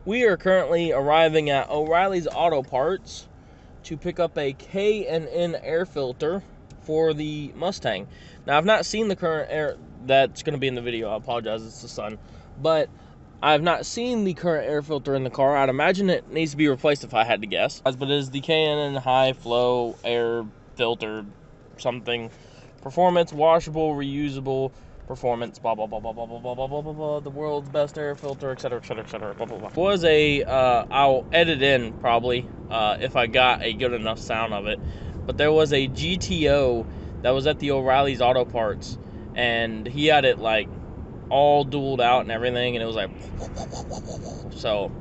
We are currently arriving at O'Reilly's Auto Parts to pick up a K&N air filter for the Mustang. Now, I've not seen the current air that's going to be in the video. I apologize, it's the sun. But I've not seen the current air filter in the car. I'd imagine it needs to be replaced if I had to guess. But it is the K&N high flow air filter something. Performance, washable, reusable, performance, blah, blah, blah, blah, blah, blah, blah, blah, blah, blah, blah, the world's best air filter, etc., etc., etc., blah, blah, blah. Was a, I'll edit in probably, if I got a good enough sound of it, but there was a GTO that was at the O'Reilly's Auto Parts, and he had it, like, all dualed out and everything, and it was like, so,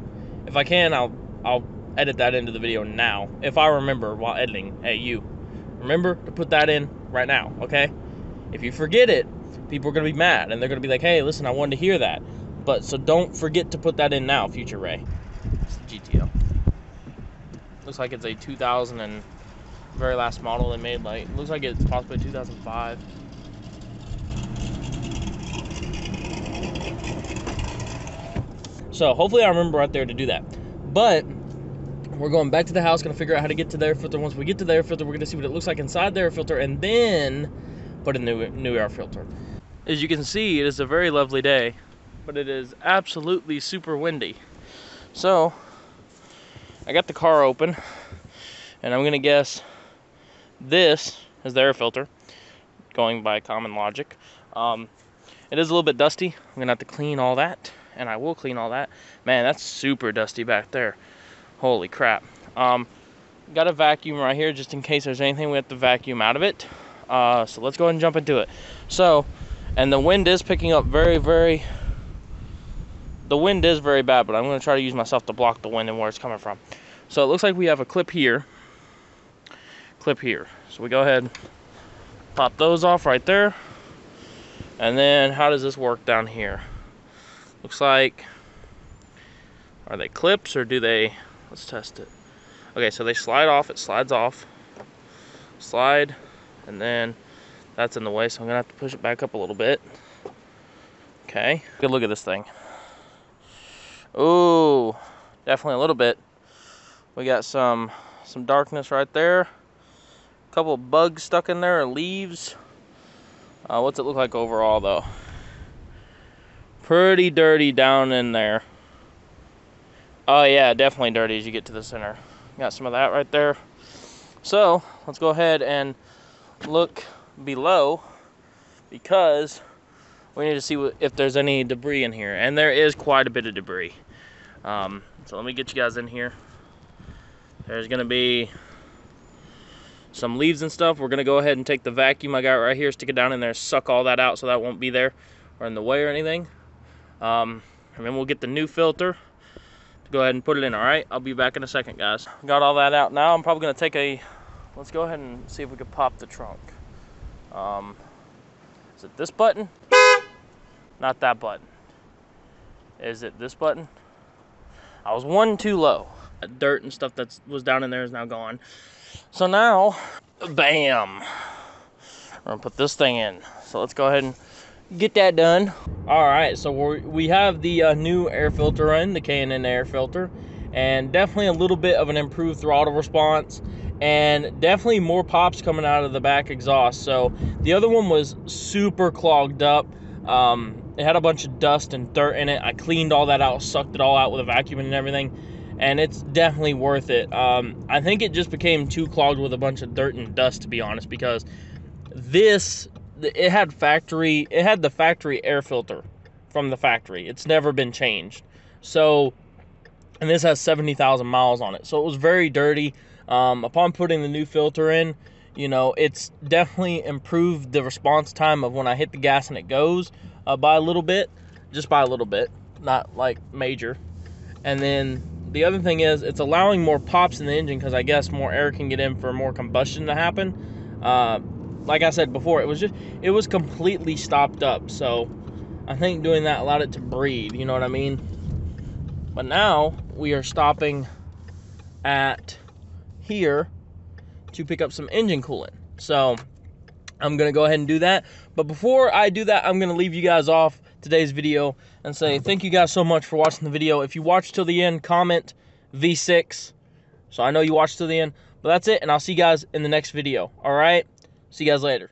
if I can, I'll edit that into the video now, if I remember while editing. Hey, you, remember to put that in right now, okay? If you forget it, people are going to be mad, and they're going to be like, hey, listen, I wanted to hear that. But, so don't forget to put that in now, future Ray. It's the GTO. Looks like it's a 2000 and very last model they made, like, looks like it's possibly 2005. So, hopefully I remember right there to do that. But, we're going back to the house, going to figure out how to get to the air filter. Once we get to the air filter, we're going to see what it looks like inside the air filter, and then put a new air filter. As you can see, it is a very lovely day, but it is absolutely super windy. So, I got the car open, and I'm going to guess this is the air filter, going by common logic. It is a little bit dusty. I'm going to have to clean all that, and I will clean all that. Man, that's super dusty back there. Holy crap. Got a vacuum right here just in case there's anything we have to vacuum out of it. So let's go ahead and jump into it. So, and the wind is picking up the wind is very bad, but I'm going to try to use myself to block the wind and where it's coming from. So it looks like we have a clip here. So we go ahead, pop those off right there. And then how does this work down here? Looks like, are they clips or do they, let's test it. Okay, so they slide off, it slides off. Slide, and then that's in the way, so I'm gonna have to push it back up a little bit. Okay, good look at this thing. Ooh, definitely a little bit. We got some darkness right there. A couple of bugs stuck in there, or leaves. What's it look like overall though? Pretty dirty down in there. Oh yeah, definitely dirty as you get to the center. Got some of that right there. So let's go ahead and look below, because we need to see if there's any debris in here, and there is quite a bit of debris. So let me get you guys in here. There's gonna be some leaves and stuff. We're gonna go ahead and take the vacuum I got right here, stick it down in there, suck all that out so that won't be there or in the way or anything. And then we'll get the new filter, go ahead and put it in. All right, I'll be back in a second, guys. Got all that out now. I'm probably gonna take a, let's go ahead and see if we can pop the trunk. Is it this button? Not that button. Is it this button? I was one too low. That dirt and stuff that was down in there is now gone. So now, bam. We're gonna put this thing in. So let's go ahead and get that done. All right, so we have the new air filter in, the K&N air filter, and definitely a little bit of an improved throttle response, and definitely more pops coming out of the back exhaust. So the other one was super clogged up. It had a bunch of dust and dirt in it. I cleaned all that out, sucked it all out with a vacuum and everything, and it's definitely worth it. I think it just became too clogged with a bunch of dirt and dust, to be honest, because it had the factory air filter from the factory. It's never been changed. So, and this has 70,000 miles on it. So it was very dirty. Upon putting the new filter in, you know, it's definitely improved the response time of when I hit the gas and it goes by a little bit, just by a little bit, not like major. And then the other thing is it's allowing more pops in the engine, because I guess more air can get in for more combustion to happen. Like I said before, it was completely stopped up. So I think doing that allowed it to breathe, you know what I mean? But now we are stopping at here to pick up some engine coolant. So I'm gonna go ahead and do that. But before I do that, I'm gonna leave you guys off today's video and say thank you guys so much for watching the video. If you watched till the end, comment V6. So I know you watched till the end. But that's it, and I'll see you guys in the next video. All right? See you guys later.